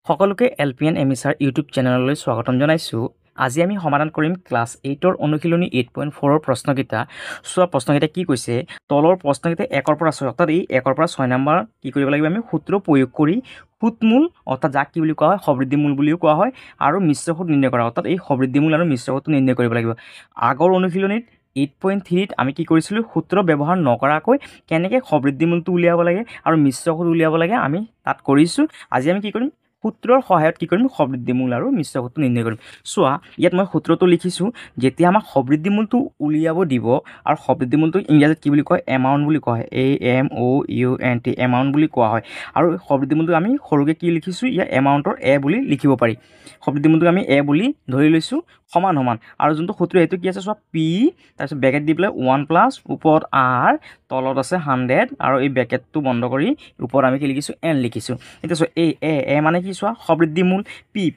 সকলোকে এলপিএন এমিছাৰ ইউটিউব চেনেললৈ স্বাগতম জনাইছোঁ। আজি আমি সমাধান কৰিম ক্লাছ 8ৰ অনুশীলনী 8.4ৰ প্ৰশ্নকেইটা। চোৱা প্ৰশ্নকেইটা কি কৈছে, তলৰ প্ৰশ্নকেইটা 1ৰ পৰা 6, অৰ্থাৎ এই 1ৰ পৰা 6 নম্বৰ কি কৰিব লাগিব, আমি সূত্ৰ প্ৰয়োগ কৰি সুতমূল অৰ্থাৎ যাক কি বুলি কোৱা হয় সবৃদ্ধিমূল বুলিও কোৱা হয়, আৰু মিশ্ৰ সুত নিৰ্ণয় কৰা, অৰ্থাৎ এই সবৃদ্ধিমূল আৰু মিশ্ৰ সুতটো নিৰ্ণয় কৰিব লাগিব। আগৰ অনুশীলনীত 8.3ত আমি কি কৰিছিলোঁ, সূত্ৰ ব্যৱহাৰ নকৰাকৈ কেনেকৈ সবৃদ্ধিমূলটো উলিয়াব লাগে আৰু মিশ্ৰ সুত উলিয়াব লাগে আমি তাত কৰিছোঁ। আজি আমি কি কৰিম, সূত্ৰৰ সহায়ত কি কৰিম, সবৃদ্ধিমূল আৰু মিশ্ৰ সুতটো নিৰ্ণয় কৰিম। চোৱা ইয়াত মই সূত্ৰটো লিখিছোঁ, যেতিয়া আমাক সবৃদ্ধিমূলটো উলিয়াব দিব, আৰু সবৃদ্ধিমূলটো ইংৰাজীত কি বুলি কয়, এমাউণ্ট বুলি কোৱা হয়, AMOUNT, এমাউণ্ট বুলি কোৱা হয়। আৰু সবৃদ্ধিমূলটো আমি সৰুকৈ কি লিখিছোঁ, ইয়াৰ এমাউণ্টৰ এ বুলি লিখিব পাৰি। সবৃদ্ধিমূলটো আমি এ বুলি ধৰি লৈছোঁ, সমান সমান, আৰু যোনটো সূত্ৰ সেইটো কি আছে চোৱা, পি তাৰপিছত ব্ৰেকেট দি পেলাই 1 + ওপৰত R, তলত আছে 100, আৰু এই ব্ৰেকেটটো বন্ধ কৰি ওপৰত আমি কি লিখিছোঁ, N লিখিছোঁ। এতিয়া চোৱা এই এ মানে কি চোৱা, সবৃদ্ধিমূল,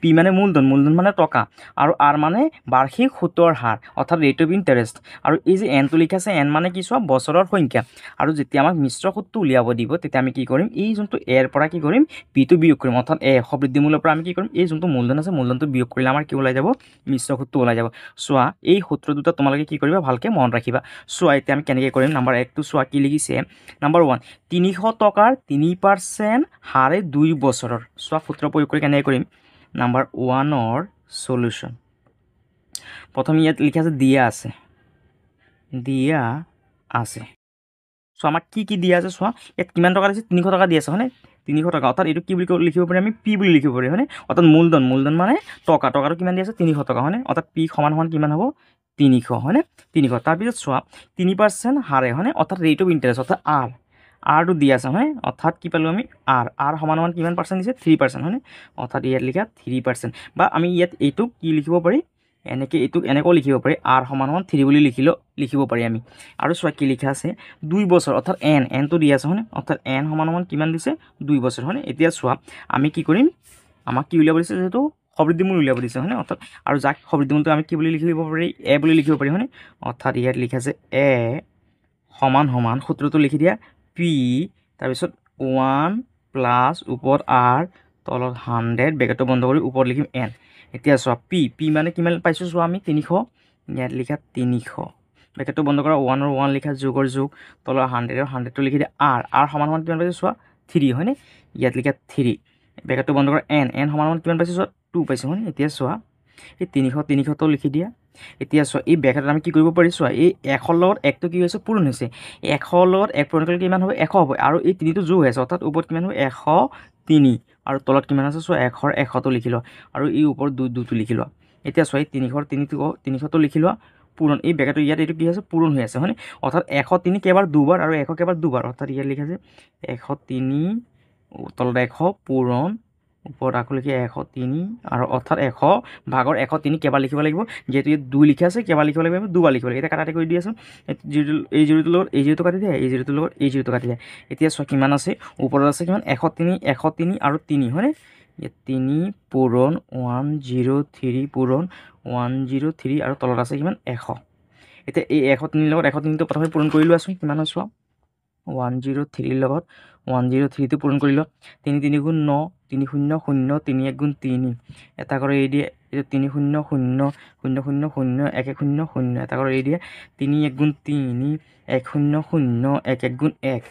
পি মানে মূলধন মানে টকা, আৰু R মানে বাৰ্ষিক সুতৰ হাৰ অৰ্থাৎ ৰেট অফ ইণ্টাৰেষ্ট, আৰু এই যে এনটো লিখা আছে, এন মানে কি চোৱা, বছৰৰ সংখ্যা। আৰু যেতিয়া আমাক মিশ্ৰ সুতটো উলিয়াব দিব, তেতিয়া আমি কি কৰিম, এই যোনটো এৰ পৰা কি কৰিম, পিটো বিয়োগ কৰিম, অৰ্থাৎ সবৃদ্ধিমূলৰ পৰা আমি কি কৰিম, এই যোনটো মূলধন আছে মূলধনটো বিয়োগ কৰিলে আমাৰ কি ওলাই যাব, মিশ্ৰ সুতটো ওলাই যাব। চোৱা এই সূত্ৰ দুটা তোমালোকে কি কৰিবা, ভালকৈ মনত ৰাখিবা। চোৱা এতিয়া আমি কেনেকৈ কৰিম, নাম্বাৰ 1টো চোৱা কি লিখিছে, নাম্বাৰ 1, 300 টকাৰ 3% হাৰে 2 বছৰৰ। চোৱা সূত্ৰ প্ৰয়োগ কৰি কেনেকৈ কৰিম, নাম্বাৰ 1ৰ সলিউশ্যন। প্ৰথম ইয়াত লিখা আছে দিয়া আছে। চোৱা আমাক কি কি দিয়া আছে, চোৱা ইয়াত কিমান টকা দিছে, 300 টকা দি আছে হয়নে, 300 টকা, অৰ্থাৎ এইটো কি বুলি লিখিব পাৰি, আমি পি বুলি লিখিব পাৰি হয়নে, অৰ্থাৎ মূলধন মানে টকাটো কিমান দি আছে, 300 টকা হয়নে, অৰ্থাৎ পি সমান কিমান হ'ব, 300 হয়নে, 300। তাৰপিছত চোৱা 3% হাৰে হয়নে, অৰ্থাৎ ৰেট অফ ইণ্টাৰেষ্ট, অৰ্থাৎ আৰটো দি আছে হয়, অৰ্থাৎ কি পালোঁ আমি, আৰ সমান কিমান পাৰ্চেণ্ট দিছে, 3% হয়নে, অৰ্থাৎ ইয়াত লিখা 3%, বা আমি ইয়াত এইটো কি লিখিব পাৰি, এনেকৈও লিখিব পাৰি, আৰ সমান 3 বুলি লিখিব পাৰি আমি। আৰু চোৱা কি লিখা আছে, 2 বছৰ, অৰ্থাৎ এনটো দি আছে হয়নে, অৰ্থাৎ এন সমান কিমান দিছে, 2 বছৰ হয়নে। এতিয়া চোৱা আমি কি কৰিম, আমাক কি উলিয়াব দিছে, যিহেতু সবৃদ্ধিমূল উলিয়াব দিছে হয়নে, অৰ্থাৎ আৰু যাক সবৃদ্ধিমূলটো আমি কি বুলি লিখিব পাৰি, এ বুলি লিখিব পাৰি হয়নে, অৰ্থাৎ ইয়াত লিখা আছে এ সমান সূত্ৰটো লিখি দিয়া, পি তাৰপিছত 1 + ওপৰত R, তলত 100, ব্ৰেকেটটো বন্ধ কৰি ওপৰত লিখিম এন। এতিয়া চোৱা পি মানে কিমান পাইছোঁ, চোৱা আমি 300, ইয়াত লিখা 300, ব্ৰেকেটটো বন্ধ কৰা, 1ৰ 1 লিখা, যোগৰ যোগ, তলৰ 100ৰ 100টো লিখি দিয়া, আৰ সমান কিমান পাইছোঁ, চোৱা 3 হয়নে, ইয়াত লিখা 3, ব্ৰেকেটটো বন্ধ কৰা, এন সমান কিমান পাইছোঁ, চোৱা 2 পাইছোঁ হয়নে। এতিয়া চোৱা এই 300টো লিখি দিয়া। এতিয়া চোৱা এই ব্ৰেকেটত আমি কি কৰিব পাৰি, চোৱা এই 100ৰ লগত 1টো কি হৈছে, পূৰণ হৈছে, 100ৰ লগত 1 পূৰণ কৰিলে কিমান হ'ব, 100 হ'ব, আৰু এই 3টো যোগ হৈ আছে, অৰ্থাৎ ওপৰত কিমান হ'ব, 103, আৰু তলত কিমান আছে, চোৱা 100ৰ 100টো লিখি লোৱা, আৰু এই ওপৰত 2টো লিখি লোৱা। এতিয়া চোৱা এই 300ৰ 300টো লিখি লোৱা, পূৰণ, এই ব্ৰেকেটটো ইয়াত এইটো কি আছে, পূৰণ হৈ আছে হয়নে, অৰ্থাৎ 103 কেইবাৰ 2বাৰ, আৰু 100 কেইবাৰ 2বাৰ, অৰ্থাৎ ইয়াত লিখা আছে 103, তলত 100, পূৰণ, ওপৰত আকৌ লিখি 103, আৰু অৰ্থাৎ 100 ভাগৰ 103 কেইবাৰ লিখিব লাগিব, যিহেতু ইয়াত 2 লিখা আছে, কেইবাৰ লিখিব লাগিব, 2বাৰ লিখিব লাগিব। এতিয়া কাটাকাটি কৰি দি আছোঁ, এই জিৰ'টোৰ লগত এই জিৰ'টো কাটি দিয়া, এই জিৰ'টোৰ লগত এই জিৰ'টো কাটি দিয়া। এতিয়া চোৱা কিমান আছে, ওপৰত আছে কিমান, 103 আৰু 3 হয়নে, ইয়াত 3 পূৰণ 103 পূৰণ 103, আৰু তলত আছে কিমান, 100। এতিয়া এই 103ৰ লগত 103টো প্ৰথমে পূৰণ কৰি লোৱাচোন, কিমান হয় চোৱা, 103ৰ লগত 103টো পূৰণ কৰি লোৱা, 3 3 গুণ 9, 3 0 0, 3 1 গুণ 3, এটা কৰি এৰি দিয়ে, এতিয়া 3 0 0 0 0 0 1 1 0 0, এটা কৰি এৰি দিয়ে, 3 1 গুণ 3, 1 0 0 1 1 গুণ 1,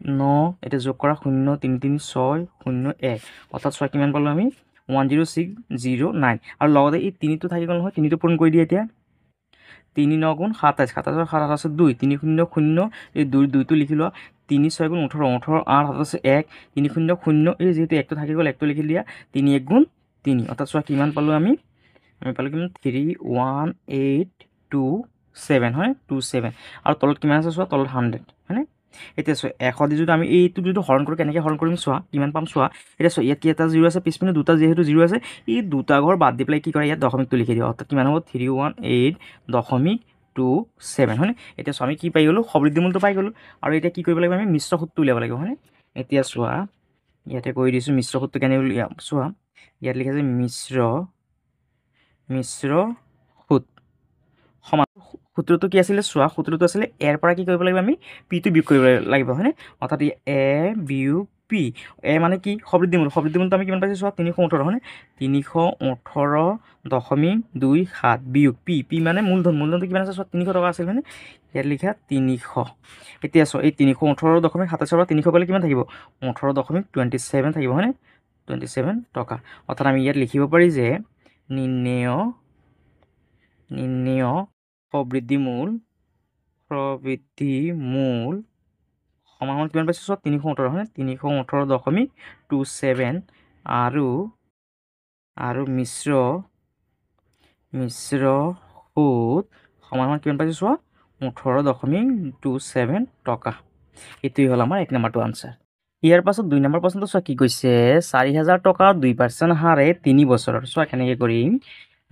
9, এতিয়া যোগ কৰা 0 3 3 6 0 1, অৰ্থাৎ চোৱা কিমান পালোঁ আমি, 10609, আৰু লগতে এই 3টো থাকি গ'ল নহয়, 3টো পূৰণ কৰি দিয়ে। এতিয়া 3 9 গুণ 27, 27 7 আছে 2, 3 0 0, এই 2টো লিখি লোৱা, 3 6 গুণ 18, 18 8 7 আছে 1, 3 0 0, এই যিহেতু 1টো থাকি গ'ল 1টো লিখি দিয়া, 3 1 গুণ 3, অৰ্থাৎ চোৱা কিমান পালোঁ আমি পালোঁ কিমান, 31827 হয়, 27, আৰু তলত কিমান আছে চোৱা, তলত 100 হয়নে। এতিয়া চোৱা 100 দি যদি আমি এইটো যদি হৰণ কৰোঁ, কেনেকৈ হৰণ কৰিম চোৱা, কিমান পাম চোৱা। এতিয়া চোৱা ইয়াত কি এটা 0 আছে, পিছপিনে 2টা যিহেতু 0 আছে, এই 2টা ঘৰ বাদ দি পেলাই কি কৰে, ইয়াত দশমিকটো লিখি দিওঁ, অৰ্থাৎ কিমান হ'ব, 318.27 হয়নে। এতিয়া চোৱা আমি কি পাই গ'লোঁ, সবৃদ্ধিমূলটো পাই গ'লোঁ, আৰু এতিয়া কি কৰিব লাগিব, আমি মিশ্ৰ সুতটো উলিয়াব লাগিব হয়নে। এতিয়া চোৱা ইয়াতে কৰি দিছোঁ, মিশ্ৰ সুতটো কেনেকৈ উলিয়াম চোৱা, ইয়াত লিখা আছে মিশ্ৰ সুত সমান, সূত্ৰটো কি আছিলে চোৱা, সূত্ৰটো আছিলে এৰ পৰা কি কৰিব লাগিব, আমি পিটো বিয়োগ কৰিব লাগিব হয়নে, অৰ্থাৎ এ বিয়োগ পি মানে কি সবৃদ্ধিমূলটো আমি কিমান পাইছোঁ চোৱা 318 হয়নে 318.27 বিয়োগ পি মানে মূলধনটো কিমান আছে চোৱা 300 টকা আছিল হয়নে ইয়াত লিখা 300 এতিয়া চোৱা এই 318.27 পৰা 300 গ'লে কিমান থাকিব 18.27 থাকিব হয়নে 27 টকা অৰ্থাৎ আমি ইয়াত লিখিব পাৰি যে নিৰ্ণেয় প্ৰবৃদ্ধিমূল সমান কিমান পাইছোঁ চোৱা 318 হয়নে 318.27 আৰু মিশ্ৰ সুদ সমান কিমান পাইছোঁ চোৱা 18.27 টকা এইটোৱেই হ'ল আমাৰ 1 নম্বৰটো আনচাৰ ইয়াৰ পাছত 2 নম্বৰ প্ৰশ্নটো চোৱা কি কৈছে 4000 টকা 2% হাৰে 3 বছৰৰ চোৱা কেনেকৈ কৰিম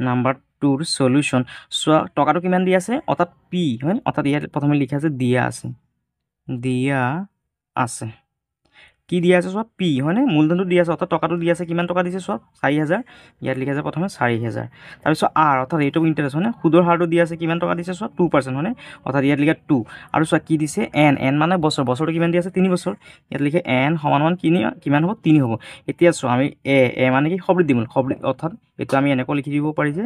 নাম্বাৰ 2ৰ সলিউশন চোৱা টকাটো কিমান দিয়া আছে অৰ্থাৎ পি হয় অৰ্থাৎ ইয়াত প্ৰথমে লিখা আছে দিয়া আছে কি দিয়া আছে চোৱা পি হয়নে মূলধনটো দিয়া আছে অৰ্থাৎ টকাটো দিয়া আছে কিমান টকা দিছে চোৱা 4000 ইয়াত লিখা আছে প্ৰথমে 4000 তাৰপিছত আৰ অৰ্থাৎ ৰেট অফ ইণ্টাৰেষ্ট হয়নে সুদৰ হাৰটো দিয়া আছে কিমান টকা দিছে চোৱা 2% হয়নে অৰ্থাৎ ইয়াত লিখা 2 আৰু চোৱা কি দিছে এন মানে বছৰটো কিমান দিয়া আছে 3 বছৰ ইয়াত লিখে এন সমান কিমান হ'ব 3 হ'ব এতিয়া চোৱা আমি এ মানে কি সবৃদ্ধিমূল অৰ্থাৎ এইটো আমি এনেকৈ লিখি দিব পাৰি যে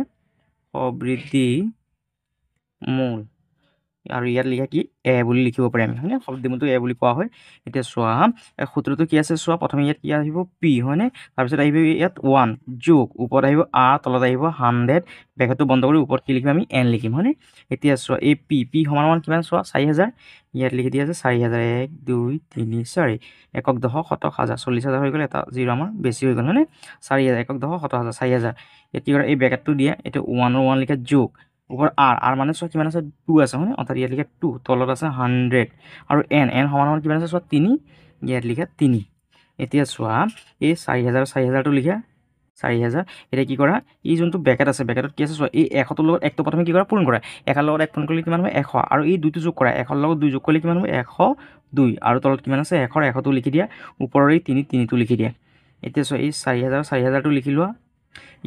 সবৃদ্ধিমূল আৰু ইয়াত লিখা কি এ বুলি লিখিব পাৰি আমি হয়নে সবৃদ্ধিমূলটো এ বুলি কোৱা হয় এতিয়া চোৱা সূত্ৰটো কি আছে চোৱা প্ৰথমে ইয়াত কি আহিব পি হয়নে তাৰপিছত আহিব ইয়াত 1 যোগ ওপৰত আহিব আৰ তলত আহিব 100 ব্ৰেকেটটো বন্ধ কৰি ওপৰত কি লিখিম আমি এন লিখিম হয়নে এতিয়া চোৱা এই পি সমান কিমান চোৱা 4000 ইয়াত লিখি দিয়া আছে 4000 1 2 3 4 একক দশক শতক হাজাৰ 40000 হৈ গ'ল এটা জিৰ' আমাৰ বেছি হৈ গ'ল হয়নে 4000 একক দশক শতক হাজাৰ 4000 এতিয়া এই ব্ৰেকেটটো দিয়া এইটো 1 লিখা যোগ ওপৰ আৰ মানে চোৱা কিমান আছে 2 আছে হয়নে অৰ্থাৎ ইয়াত লিখা 2 তলত আছে 100 আৰু এন সমান কিমান আছে চোৱা 3 ইয়াত লিখা 3 এতিয়া চোৱা এই 4000টো লিখা 4000 এতিয়া কি কৰা এই যোনটো ব্ৰেকেট আছে ব্ৰেকেটত কি আছে চোৱা এই 100ৰ লগত 1টো প্ৰথমে কি কৰা পূৰণ কৰা 1ৰ লগত 1 পূৰণ কৰিলে কিমান হ'ব 100 আৰু এই 2টো যোগ কৰা 1ৰ লগত 2 যোগ কৰিলে কিমান হ'ব 102 আৰু তলত কিমান আছে 100টো লিখি দিয়া ওপৰৰ এই 3টো লিখি দিয়া এতিয়া চোৱা এই 4000টো লিখি লোৱা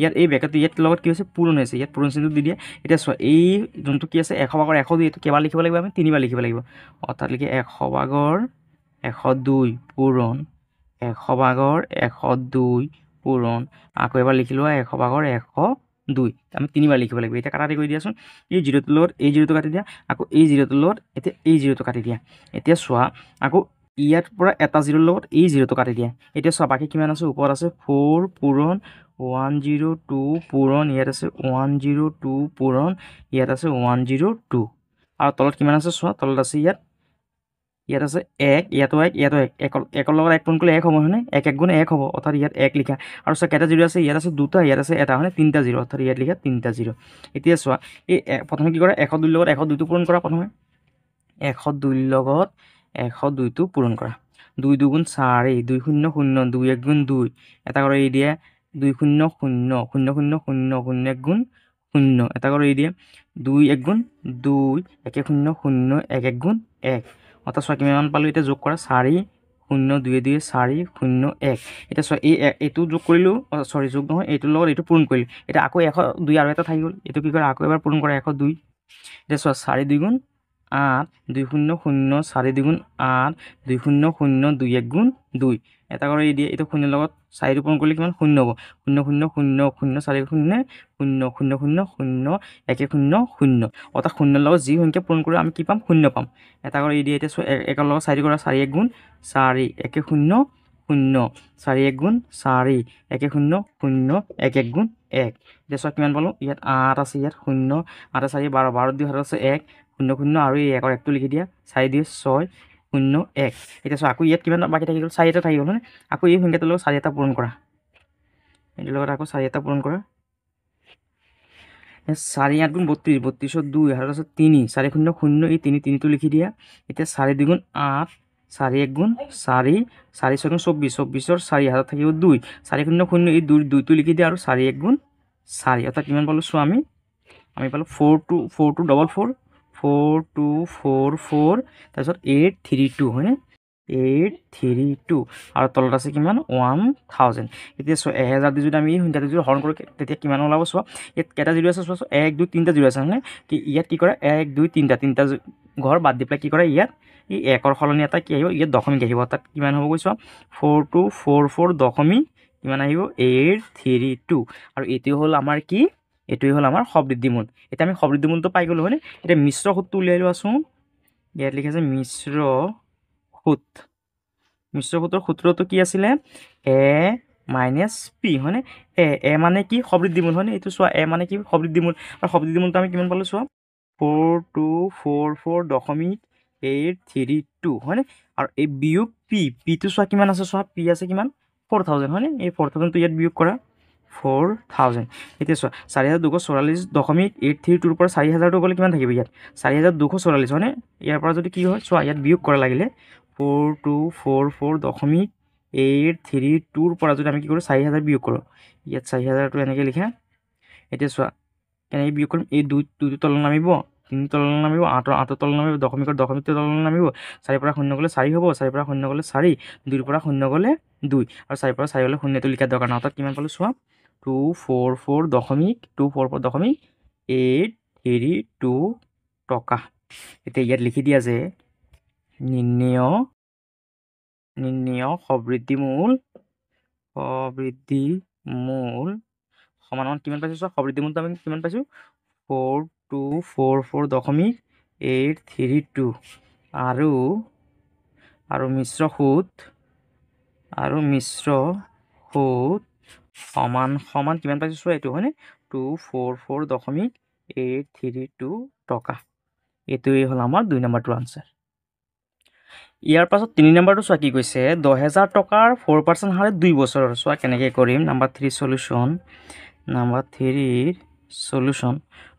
ইয়াত এই ব্ৰেকেটটো ইয়াত লগত কি হৈছে পূৰণ হৈছে ইয়াত পূৰণ চিহ্নটো দি দিয়া এতিয়া চোৱা এই যোনটো কি আছে 100 ভাগৰ 102 এইটো কেইবাৰ লিখিব লাগিব আমি 3বাৰ লিখিব লাগিব অৰ্থাৎ লিখি 100 ভাগৰ 102 পূৰণ 100 ভাগৰ 102 পূৰণ আকৌ এবাৰ লিখি লোৱা 100 ভাগৰ 102 আমি 3বাৰ লিখিব লাগিব এতিয়া কাটাকাটি কৰি দিয়াচোন এই জিৰ'টোৰ লগত এই জিৰ'টো কাটি দিয়া আকৌ এই জিৰ'টোৰ লগত এতিয়া এই জিৰ'টো কাটি দিয়া এতিয়া চোৱা আকৌ ইয়াৰ পৰা এটা জিৰ'ৰ লগত এই জিৰ'টো কাটি দিয়া এতিয়া চোৱা বাকী কিমান আছে ওপৰত আছে 4 পূৰণ 102 পূৰণ ইয়াত আছে 102 পূৰণ ইয়াত আছে 102 আৰু তলত কিমান আছে চোৱা তলত আছে ইয়াত আছে 1 ইয়াতো 1 লগত 1 পূৰণ কৰিলে 1 হ'ব হয়নে 1 গুণ 1 হ'ব অৰ্থাৎ ইয়াত 1 লিখা আৰু চোৱা কেইটা জিৰ' আছে ইয়াত আছে 2টা ইয়াত আছে এটা হয়নে 3টা জিৰ' অৰ্থাৎ ইয়াত লিখা 3টা জিৰ' এতিয়া চোৱা এই প্ৰথমে কি কৰা 102 লগত 102টো পূৰণ কৰা প্ৰথমে 102 লগত 102টো পূৰণ কৰা 2 2 গুণ 4 2 0 0 2 1 গুণ 2 এটা কৰি এই দিয়ে 2 0 0 0 0 0 0 1 গুণ 0 এটা কৰি এই দিয়ে 2 1 গুণ 2 1 0 0 1 1 গুণ 1 অৰ্থাৎ চোৱা কিমান পালোঁ এতিয়া যোগ কৰা 4 0 2 2 4 0 1 এতিয়া চোৱা এইটো যোগ কৰিলোঁ চৰি যোগ নহয় এইটোৰ লগত এইটো পূৰণ কৰিলোঁ এতিয়া আকৌ 102 আৰু এটা থাকি গ'ল এইটো কি কৰা আকৌ এবাৰ পূৰণ কৰা 102 এতিয়া চোৱা 4 2 গুণ 8 2 0 0 4 2 গুণ 8 2 0 0 2 1 গুণ 2 এটা কৰি দিয়ে এইটো 0 লগত 4টো পূৰণ কৰিলে কিমান 0 হ'ব 0 0 0 0 4 0 0 0 0 0 0 1 0 0 অৰ্থাৎ 0ৰ লগত যি সংখ্যা পূৰণ কৰোঁ আমি কি পাম 0 পাম এটা কৰি দিয়ে এতিয়া 1ৰ লগত 4 কৰা 4 1 গুণ 4 1 0 0 4 1 গুণ 4 1 0 0 1 1 গুণ 1 এতিয়া চোৱা কিমান পালোঁ ইয়াত 8 আছে ইয়াত 0 8 4 12 12 2 হাতত আছে 1 0 0 আৰু এই 1ৰ 1টো লিখি দিয়া 4 2 6 0 1 এতিয়া চোৱা আকৌ ইয়াত কিমান বাকী থাকি গ'ল 4 এটা থাকি গ'ল হয়নে আকৌ এই সংখ্যাটোৰ লগত 4 এটা পূৰণ কৰা এইটোৰ লগত আকৌ 4 এটা পূৰণ কৰা 4 8 গুণ 32 32ত 2 হাতত আছে 3 4 0 0 এই 3টো লিখি দিয়া এতিয়া 4 2 গুণ 8 4 1 গুণ 4 4 6 গুণ 24 24ৰ 4 হাতত থাকিব 2 4 0 0 এই 2টো লিখি দিয়া আৰু 4 1 গুণ 4 অৰ্থাৎ কিমান পালোঁ চোৱা আমি পালোঁ 4 2 4 4 2 4 4 তাৰপিছত 8 3 2 হয়নে 8 3 2 আৰু তলত আছে কিমান 1000 এতিয়া চোৱা 1000 দি যদি আমি এই সংখ্যাটো যদি হৰণ কৰোঁ তেতিয়া কিমান ওলাব চোৱা ইয়াত কেইটা জিৰ' আছে চোৱা 1 2 3টা জিৰ' আছে হয়নে কি ইয়াত কি কৰে 1 2 3টা ঘৰ বাদ দি পেলাই কি কৰে ইয়াত এই একৰ সলনি এটা কি আহিব ইয়াত দশমিক আহিব অৰ্থাৎ কিমান হ'ব কৈছোঁ 4244 দশমিক কিমান আহিব 832 আৰু এইটোৱে হ'ল আমাৰ কি এইটোৱে হ'ল আমাৰ সবৃদ্ধিমূল এতিয়া আমি সবৃদ্ধিমূলটো পাই গ'লো হয়নে এতিয়া মিশ্ৰ সূত্ৰটো উলিয়াই লোৱাচোন ইয়াত লিখা আছে মিশ্ৰ সূত্ৰৰ সূত্ৰটো কি আছিলে এ মাইনাছ পি হয়নে এ মানে কি সবৃদ্ধিমূল হয়নে এইটো চোৱা এ মানে কি সবৃদ্ধিমূল আৰু সবৃদ্ধিমূলটো আমি কিমান পালোঁ চোৱা 4244 দশমিক 832 হয়নে আৰু এই বিয়োগ পিটো চোৱা কিমান আছে চোৱা পি আছে কিমান 4000 হয়নে এই 4000টো ইয়াত বিয়োগ কৰা 4000 এতিয়া চোৱা 4244 দশমিক 832 পৰা 4000টো গ'লে কিমান থাকিব ইয়াত 4244 হয়নে ইয়াৰ পৰা যদি কি হয় চোৱা ইয়াত বিয়োগ কৰা লাগিলে 4244 দশমিক 832 পৰা যদি আমি কি কৰোঁ 4000 বিয়োগ কৰোঁ ইয়াত 4000টো এনেকৈ লিখা এতিয়া চোৱা কেনেকৈ বিয়োগ কৰিম এই দুইটো তলত নামিব 3 তলত নামিব 8 তলত নামিব দশমিকৰ তলত নামিব 4 পৰা 0 গ'লে 4 হ'ব 4 পৰা 0 গ'লে 4 2 পৰা 0 গ'লে 2 আৰু 4 পৰা 4 গ'লে 0টো লিখাৰ দৰকাৰ নাই অৰ্থাৎ কিমান পালোঁ চোৱা 244 দশমিক 832 টকা এতিয়া ইয়াত লিখি দিয়া যে নিৰ্ণয় সবৃদ্ধিমূল সমান কিমান পাইছোঁ চোৱা সবৃদ্ধিমূলটো আমি কিমান পাইছোঁ 4244 দশমিক 832 আৰু মিশ্ৰ সূত সমান কিমান পাইছোঁ চোৱা এইটো হয়নে 244 দশমিক 832 টকা এইটোৱেই হ'ল আমাৰ 2 নম্বৰটোৰ আনচাৰ ইয়াৰ পাছত 3 নম্বৰটো চোৱা কি কৈছে 10000 টকাৰ 4% হাৰে 2 বছৰৰ চোৱা কেনেকৈ কৰিম নাম্বাৰ 3 সলিউশ্যন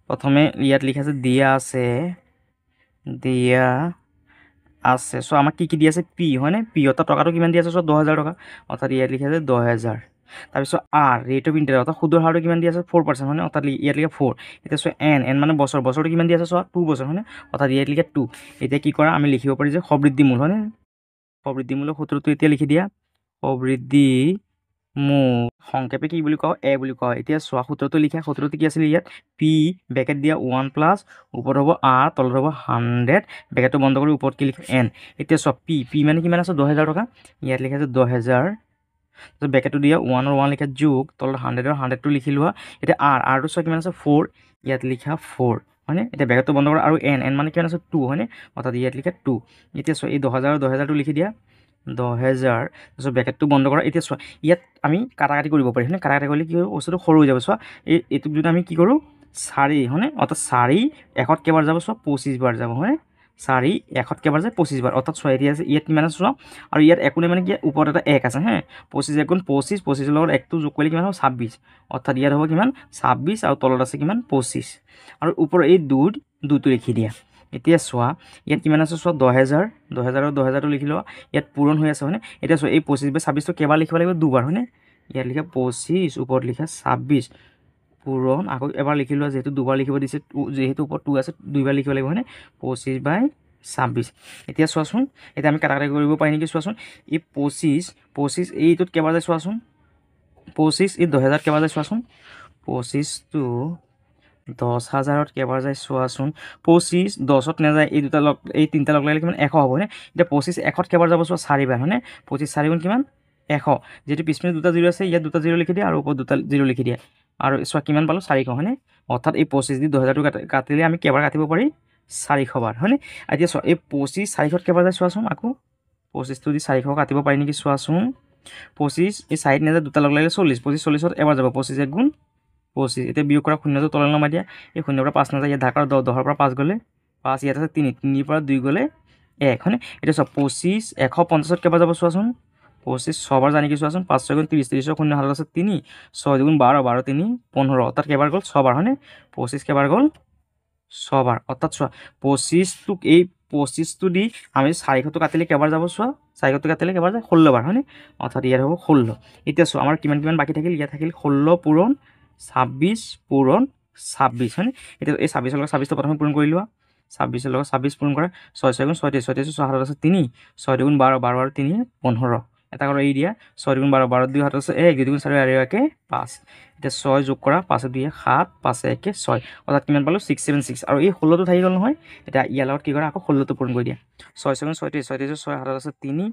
প্ৰথমে ইয়াত লিখা আছে দিয়া আছে চোৱা আমাক কি দিয়া আছে পি হয়নে পি অৰ্থাৎ টকাটো কিমান দিয়া আছে চোৱা 10000 টকা অৰ্থাৎ ইয়াত লিখা আছে 10000 তাৰপিছত আৰ ৰেট অফ ইণ্টাৰেষ্ট অৰ্থাৎ সুদৰ হাৰটো কিমান দিয়া আছে 4% হয়নে অৰ্থাৎ ইয়াত লিখা 4 এতিয়া চোৱা এন মানে বছৰটো কিমান দিয়া আছে চোৱা 2 বছৰ হয়নে অৰ্থাৎ ইয়াত লিখা 2 এতিয়া কি কৰা আমি লিখিব পাৰি যে সবৃদ্ধিমূল হয়নে সবৃদ্ধিমূলৰ সূত্ৰটো এতিয়া লিখি দিয়া সবৃদ্ধিমূল সংক্ষেপে কি বুলি কওঁ এ বুলি কওঁ এতিয়া চোৱা সূত্ৰটো কি আছিলে ইয়াত পি বেকেট দিয়া 1 প্লাছ ওপৰত হ'ব আৰ তলত হ'ব 100 বেকেটটো বন্ধ কৰি ওপৰত কি লিখা এন এতিয়া চোৱা পি মানে কিমান আছে 10000 টকা ইয়াত লিখা আছে 10000 বেকেটটো দিয়া 1 আৰু 1 লিখা যোগ তলত 100টো লিখি লোৱা এতিয়া আৰটো চোৱা কিমান আছে 4 ইয়াত লিখা 4 হয়নে এতিয়া বেকেটটো বন্ধ কৰা আৰু এন মানে কিমান আছে 2 হয়নে অৰ্থাৎ ইয়াত লিখা 2 এতিয়া চোৱা এই 10000টো লিখি দিয়া 10000 তাৰপিছত বেকেটটো বন্ধ কৰা এতিয়া চোৱা ইয়াত আমি কাটাকাটি কৰিব পাৰি হয়নে কাটাকাটি কৰিলে কি হ'ব বস্তুটো সৰু হৈ যাব চোৱা এইটোক যদি আমি কি কৰোঁ 4 হয়নে অৰ্থাৎ 4 1ত কেইবাৰ যাব চোৱা 25 বাৰ যাব হয়নে 4 1ত কেইবাৰ যায় 25 বাৰ অৰ্থাৎ চোৱা এতিয়া আছে ইয়াত কিমান আছে চোৱা আৰু ইয়াত একো নাই মানে কি ওপৰত এটা 1 আছে হে 25 1 25 লগত 1টো যোগ কৰিলে কিমান হ'ব 26 অৰ্থাৎ ইয়াত হ'ব কিমান 26 আৰু তলত আছে কিমান 25 আৰু ওপৰত এই দুইটো লিখি দিয়া এতিয়া চোৱা ইয়াত কিমান আছে চোৱা 10000টো লিখি লোৱা ইয়াত পূৰণ হৈ আছে হয়নে এতিয়া চোৱা এই 25/26টো কেইবাৰ লিখিব লাগিব দুবাৰ হয়নে ইয়াত লিখা 25 ওপৰত লিখা 26 পূৰণ আকৌ এবাৰ লিখি লোৱা যেহেতু দুবাৰ লিখিব দিছে যেহেতু ওপৰত 2 আছে দুইবাৰ লিখিব লাগিব হয়নে 25/26 এতিয়া চোৱাচোন এতিয়া আমি কাটাকাটি কৰিব পাৰি নেকি চোৱাচোন এই 25 এইটোত কেইবাৰ যায় চোৱাচোন 25 এই 10000 কেইবাৰ যায় চোৱাচোন 25টো 10000ত কেইবাৰ যায় চোৱাচোন 25 10ত নাযায় এই তিনিটা লগ লাগিলে কিমান 100 হ'ব হয়নে এতিয়া 25 1ত কেইবাৰ যাব চোৱা 4 বাৰ হয়নে 25 4 গুণ কিমান 100 যেহেতু পিছপিনে দুটা 0 আছে ইয়াত দুটা 0 লিখি দিয়া আৰু ওপৰত দুটা 0 লিখি দিয়া আৰু চোৱা কিমান পালোঁ 400 হয়নে অৰ্থাৎ এই 25 দি 10000টো কাটিলে আমি কেইবাৰ কাটিব পাৰি 400 বাৰ হয়নে এতিয়া চোৱা এই 25 400ত কেইবাৰ যায় চোৱাচোন আকৌ 25টো দি 400 কাটিব পাৰি নেকি চোৱাচোন 25 এই 4 নাযায় দুটা লগ লাগিলে 40 25 40ত এবাৰ যাব 25 1 গুণ 25 এতিয়া বিয়োগ কৰা শূন্যটো তললৈ নমাই দিয়া এই শূন্যৰ পৰা 5 নাযায় ইয়াত ধাকাৰ 10ৰ পৰা 5 গ'লে 5 ইয়াত আছে 3 পৰা 2 গ'লে 1 হয়নে এতিয়া চোৱা 25 150ত কেইবাৰ যাব চোৱাচোন 25 6 বাৰ যায় নেকি চোৱাচোন 5 6 গুণ 30 30 শূন্য হাতত আছে 3 6 গুণ 12 12 3 15 অৰ্থাৎ কেইবাৰ গ'ল 6 বাৰ হয়নে 25 কেইবাৰ গ'ল 6 বাৰ অৰ্থাৎ চোৱা 25টোক এই 25টো দি আমি 400টো কাটিলে কেইবাৰ যাব চোৱা 400টো কাটিলে কেইবাৰ যায় 16 বাৰ হয়নে অৰ্থাৎ ইয়াত হ'ব 16 এতিয়া চোৱা আমাৰ কিমান বাকী থাকিল ইয়াত থাকিল 16 পূৰণ 26 পূৰণ 26 হয়নে এতিয়া এই 26ৰ লগত 26টো প্ৰথমে পূৰণ কৰি লোৱা 26ৰ লগত 26 পূৰণ কৰা 6 6 গুণ 36 36 6 হাতত আছে 3 6 2 গুণ 12 12 আৰু 3 15 এটা করে এই দিয়া 6 গুণ 12 12 2 হাত আছে 1 2 গুণ 4 আর 1 5 এটা 6 যোগ কৰা 5 2 7 5 1 6 অৰ্থাৎ কিমান পালো 676 আৰু এই 16 টো থাকি গল নহয় এটা ইয়াৰ লগত কি কৰা আকৌ 16 টো পূৰণ কৰি দিয়া 6 7 36 36 6 হাতত আছে 3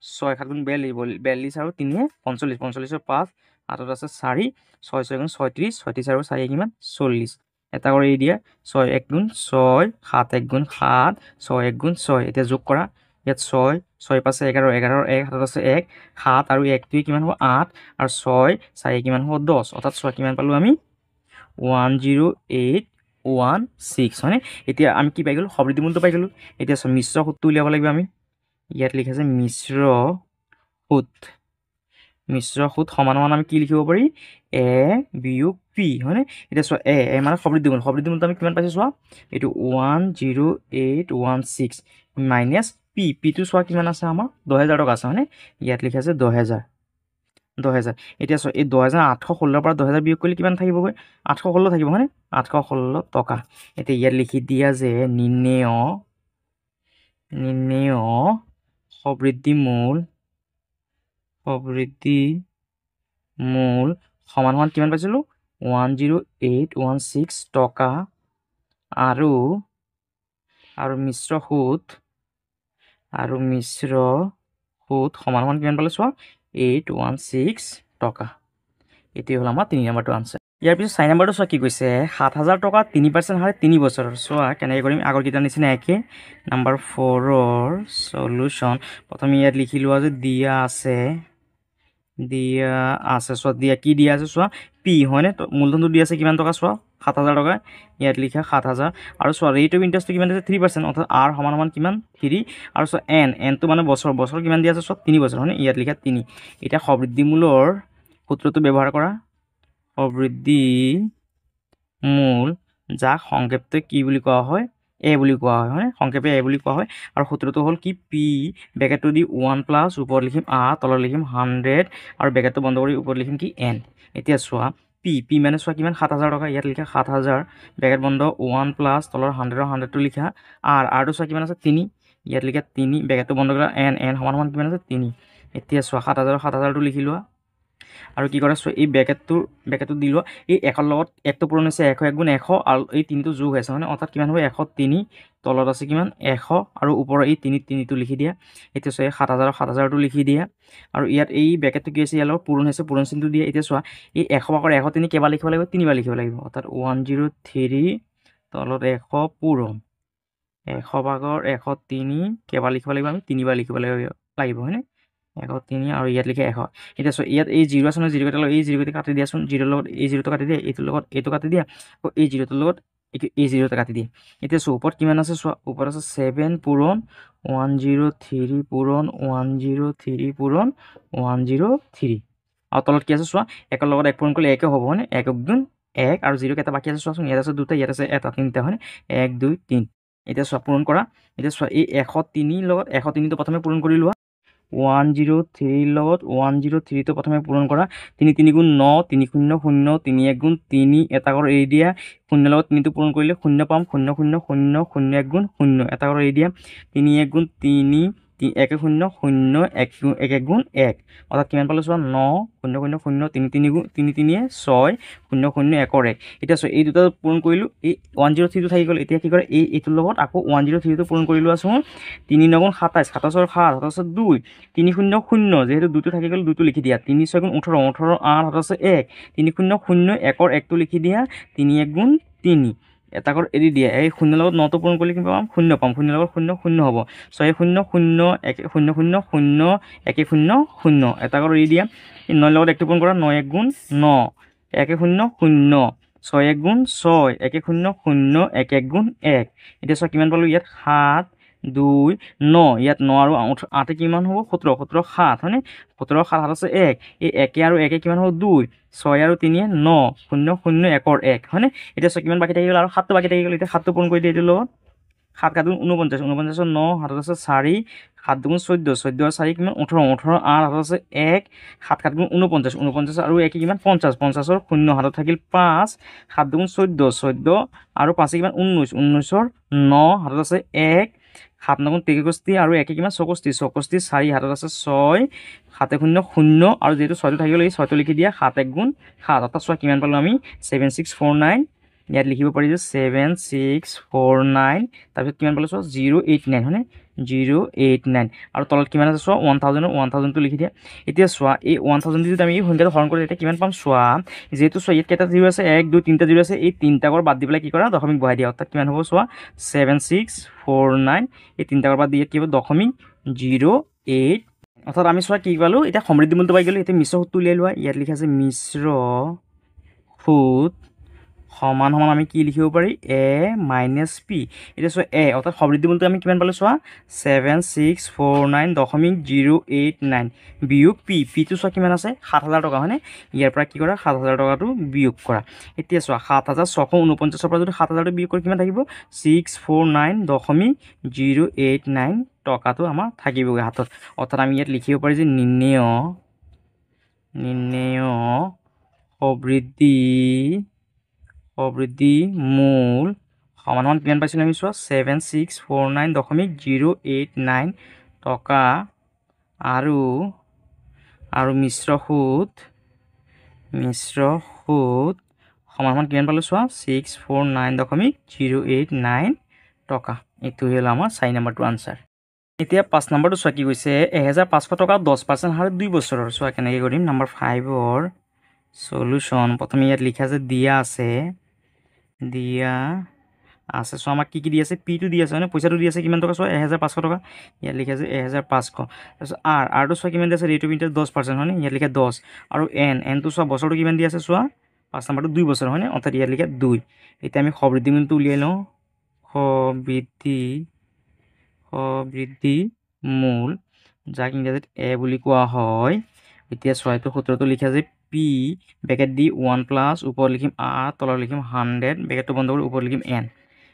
6 7 গুণ 42 আৰু 3 45 45 5 হাতত আছে 4 6 6 গুণ 36 36 আৰু 4 কিমান 40 এটা কৰি এই দিয়া 6 1 গুণ 6 7 1 গুণ 7 6 1 গুণ 6 এতিয়া যোগ কৰা ইয়াত 6 6 5 11 11 1 হাতত আছে 1 7 আৰু 1 2 কিমান হ'ব 8 আৰু 6 4 কিমান হ'ব 10 অৰ্থাৎ 6 কিমান পালো আমি 10816 হয়নে এতিয়া আমি কি পাই গলো সমৃদ্ধি মূলটো পাই গলো এতিয়া মিশ্ৰ সূত্ৰটো উলিয়াব লাগিব আমি ইয়াত লিখা আছে মিশ্ৰ সূত সমান সমান আমি কি লিখিব পাৰি a বিয়োগ p হয়নে এতিয়া চোৱা a মানে সমৃদ্ধি মূলটো আমি কিমান পাইছো চোৱা এইটো 10816 মাইনাছ p টো চোৱা কিমান আছে আমাৰ 10000 টকা আছে হয়নে ইয়াত লিখা আছে 10000 এতিয়া চোৱা এই 10816 পৰা 10000 বিয়োগ কৰিলে কিমান থাকিবগৈ 816 থাকিব হয়নে 816 টকা এতিয়া ইয়াত লিখি দিয়া যে নিৰ্ণেয় সমৃদ্ধি মূল সমান সমান কিমান পাইছিলো 10816 টকা আৰু মিশ্ৰ সূত সমান সমান কিমান পালে চোৱা 816 টকা এটি হল আমাৰ 3 নম্বৰটো আনসাৰ ইয়াৰ পিছত 4 নম্বৰটো চোৱা কি কৈছে 7000 টকা 3% হাৰে 3 বছৰৰ চোৱা কেনেকৈ কৰিম আগৰ কিটা নিচিনা একে নাম্বাৰ 4 ৰ সলিউশন প্ৰথমে ইয়াত লিখি লোৱা যে দিয়া আছে চোৱা দিয়া কি দিয়া আছে চোৱা p হয়নে মূলধনটো দিয়া আছে কিমান টকা চোৱা 7000 টকা ইয়াত লিখা 7000 আৰু চোৱা ৰেট অফ ইন্টাৰেস্ট কিমান আছে 3% অৰ্থাৎ r সমান সমান কিমান 3 আৰু চোৱা n টো মানে বছৰ কিমান দিয়া আছে চোৱা 3 বছৰ হয়নে ইয়াত লিখা 3 এতিয়া সমৃদ্ধি মূলৰ সূত্ৰটো ব্যৱহাৰ কৰা সমৃদ্ধি মূল যাক সংক্ষেপতে কি বুলি কোৱা হয় a বুলি কোৱা হয় হয়নে সংক্ষেপে a বুলি কোৱা হয় আৰু সূত্ৰটো হ'ল কি p ব্ৰেকেটটো দি 1 প্লাস ওপৰত লিখিম r তলত লিখিম 100 আৰু ব্ৰেকেটটো বন্ধ কৰি ওপৰত লিখিম কি n এতিয়া চোৱা p মানে চোৱা কিমান 7000 টকা ইয়াত লিখা 7000 ব্ৰেকেট বন্ধ 1 প্লাস তলৰ 100 টো লিখা r টো চোৱা কিমান আছে 3 ইয়াত লিখা 3 ব্ৰেকেটটো বন্ধ কৰা n সমান সমান কিমান আছে 3 এতিয়া চোৱা 7000 টো লিখি লোৱা আৰু কি কৰা চোৱা এই ব্ৰেকেটটো দি লোৱা এই 1 লগত 1 টো পূৰণ হৈছে 1 গুণ 100 আৰু এই 3 টো যোগ হৈছে মানে অৰ্থাৎ কিমান হ'ব 103 তলত আছে কিমান 100 আৰু ওপৰৰ এই 3 টো লিখি দিয়া এতিয়া চোৱা 7000 টো লিখি দিয়া আৰু ইয়াত এই ব্ৰেকেটটো কি আছে ইয়াৰ লগত পূৰণ হৈছে পূৰণ চিহ্নটো দিয়া এতিয়া চোৱা এই 100 ভাগৰ 103 কেইবাৰ লিখিব লাগিব 3 বাৰ লিখিব লাগিব অৰ্থাৎ 103 তলত 100 পূৰণ 100 ভাগৰ 103 কেইবাৰ লিখিব লাগিব আমি 3 বাৰ লিখিব লাগিব হয়নে 103 আৰু ইয়াত লিখে 100 এতিয়া চোৱা ইয়াত এই 0 আছে ন 0 কেইটা লগত এই 0 কেইটা কাটি দিয়াচোন 0 লগত এই 0 টো কাটি দিয়া এইটোৰ লগত এইটো কাটি দিয়া আৰু এই 0 টোৰ লগত এই 0 টো কাটি দিয়া এতিয়া চোৱা ওপৰত কিমান আছে চোৱা ওপৰত আছে 7 পূৰণ 103 পূৰণ 103 পূৰণ 103 আৰু তলত কি আছে চোৱা 1 লগত 1 পূৰণ কৰিলে 1 হ'ব হয়নে 1 গুণ 1 আৰু 0 কেইটা বাকি আছে চোৱাচোন ইয়াত আছে দুটা ইয়াত আছে এটা তিনিটা হয়নে 1 2 3 এতিয়া চোৱা পূৰণ কৰা এতিয়া চোৱা এই 103 লগত 103 টো প্ৰথমে পূৰণ কৰি লোৱা 103 লগত 103 টো প্ৰথমে পূৰণ কৰা 3 3 গুণ 9 3 0 0 3 1 গুণ 3 এটা কৰ এৰি দিয়া 0 লগত 3 টো পূৰণ কৰিলে 0 পাম 0 0 0 0 1 গুণ 0 এটা কৰ এৰি দিয়া 3 1 গুণ 3 1 0 0 1 গুণ 1 অৰ্থাৎ কিমান পালো চোৱা 9 0 0 0 3 3 গুণ 3 3 6 0 0 1 1 এতিয়া চোৱা এই দুটা পূৰণ কৰিলো এই 103 টো থাকি গ'ল এতিয়া কি কৰে এইটোৰ লগত আকৌ 103 টো পূৰণ কৰি লোৱা চোন 3 9 গুণ 27 27 7 27 2 3 0 0 যেহেতু 2 টো থাকি গ'ল 2 টো লিখি দিয়া 3 6 গুণ 18 18 8 27 1 3 0 0 1 1 টো লিখি দিয়া 3 1 গুণ 3 এটা কৰ এৰি দিয়া এই 0 লগত 9 টো পূৰণ কৰিলে কি পাম 0 পাম 0 লগত 0 0 হ'ব 6 0 0 1 0 0 0 1 0 0 এটা কৰ এৰি দিয়া 9 লগত 1 টো পূৰণ কৰা 9 1 গুণ 9 1 0 0 6 1 গুণ 6 1 0 0 1 1 গুণ 1 এতিয়া চোৱা কিমান পালো ইয়াত 7 2 9 ইয়াত 9 আৰু 8 কিমান হ'ব 17 17 7 হয়নে 17 7 আছে 1 এই 1 আৰু 1 কিমান হ'ব 2 6 আৰু 3 9 0 0 1 1 হয়নে এতিয়া চোৱা কিমান বাকি থাকি গ'ল আৰু 7 টো বাকি থাকি গ'ল এতিয়া 7 টো পূৰণ কৰি দিয়া এইটো লগত 7 কাটুন 49 49 9 হাতত আছে 4 7 গুণ 14 14 আৰু 4 কিমান 18 18 8 হাতত আছে 1 7 কাটুন 49 49 আৰু 1 কিমান 50 50 ৰ 0 হাতত থাকিল 5 7 গুণ 14 14 আৰু 5 কিমান 19 19 ৰ 9 হাতত আছে 1 7 9 63 আৰু একে কিমান 64 64 4 হাতত আছে 6 7 0 0 আৰু যেহেতু 6টো থাকিব লাগে 6টো লিখি দিয়া 7 1 গুণ 7 অৰ্থাৎ চোৱা কিমান পালো আমি 7649 ইয়াত লিখিব পাৰি যে 7649 তাৰপিছত কিমান পালো চোৱা 089 হয়নে 089 আৰু তলত কিমান আছে চোৱা 1000টো লিখি দিয়া এতিয়া চোৱা এই 1000 যদি আমি এই সংখ্যাটো হৰণ কৰোঁ তেতিয়া কিমান পাম চোৱা যেহেতু চোৱা ইয়াত কেইটা 0 আছে 1 2 3টা 0 আছে এই 3টা ঘৰ বাদ দি পেলাই কি কৰা দশমিক বহাই দিয়া অৰ্থাৎ কিমান হ'ব চোৱা 7649 এই 3টা ঘৰ বাদ দি ইয়াত কি হ'ব দশমিক 08 অৰ্থাৎ আমি চোৱা কি পালোঁ এতিয়া সমৃদ্ধি মূলটো পাই গ'লোঁ এতিয়া মিশ্ৰ সূত্ৰটো উলিয়াই লোৱা ইয়াত লিখা আছে মিশ্ৰ সূত্ৰ সমান সমান আমি কি লিখিব পাৰি a মাইনাছ পি এতিয়া চোৱা a অৰ্থাৎ সমৃদ্ধি মূলটো আমি কিমান পালোঁ চোৱা 7649.089 বিয়োগ পি পিটো চোৱা কিমান আছে 7000 টকা হয়নে ইয়াৰ পৰা কি কৰা 7000 টকাটো বিয়োগ কৰা এতিয়া চোৱা 7649 পৰা যদি 7000টো বিয়োগ কৰি কিমান থাকিব 649.089 টকাটো আমাৰ থাকিবগৈ হাতত অৰ্থাৎ আমি ইয়াত লিখিব পাৰি যে নিৰ্ণেয় সবৃদ্ধি মূল সমান সমান কিমান পাইছিলোঁ আমি চোৱা 7649.089 টকা আৰু মিশ্ৰ সূত সমান সমান কিমান পালোঁ চোৱা 649.089 টকা এইটো হ'ল আমাৰ 4 নম্বৰটো আনচাৰ এতিয়া 5 নম্বৰটো চোৱা কি কৈছে 1500 টকা 10% হাৰত 2 বছৰৰ চোৱা কেনেকৈ কৰিম নম্বৰ 5ৰ সলিউশন প্ৰথমে ইয়াত লিখা আছে দিয়া আছে চোৱা আমাক কি দি আছে পিটো দি আছে মানে পইচাটো দি আছে কিমান টকা চোৱা 1500 টকা ইয়াত লিখা আছে 1500 তাৰপিছত আৰটো চোৱা কিমান দি আছে ৰেট অফ ইণ্টাৰেষ্ট 10% হয়নে ইয়াত লিখা 10 আৰু এনটো চোৱা বছৰটো কিমান দি আছে চোৱা 5 নম্বৰটো 2 বছৰ হয়নে অৰ্থাৎ ইয়াত লিখা 2 এতিয়া আমি সবৃদ্ধি মূলটো উলিয়াই লওঁ সবৃদ্ধি মূল যাক ইংৰাজীত এ বুলি কোৱা হয় এতিয়া চোৱা এইটো সূত্ৰটো লিখা যে পি ব্ৰেকেট দি 1 প্লাছ ওপৰত লিখিম আৰ তলত লিখিম 100 ব্ৰেকেটটো বন্ধ কৰি ওপৰত লিখিম এন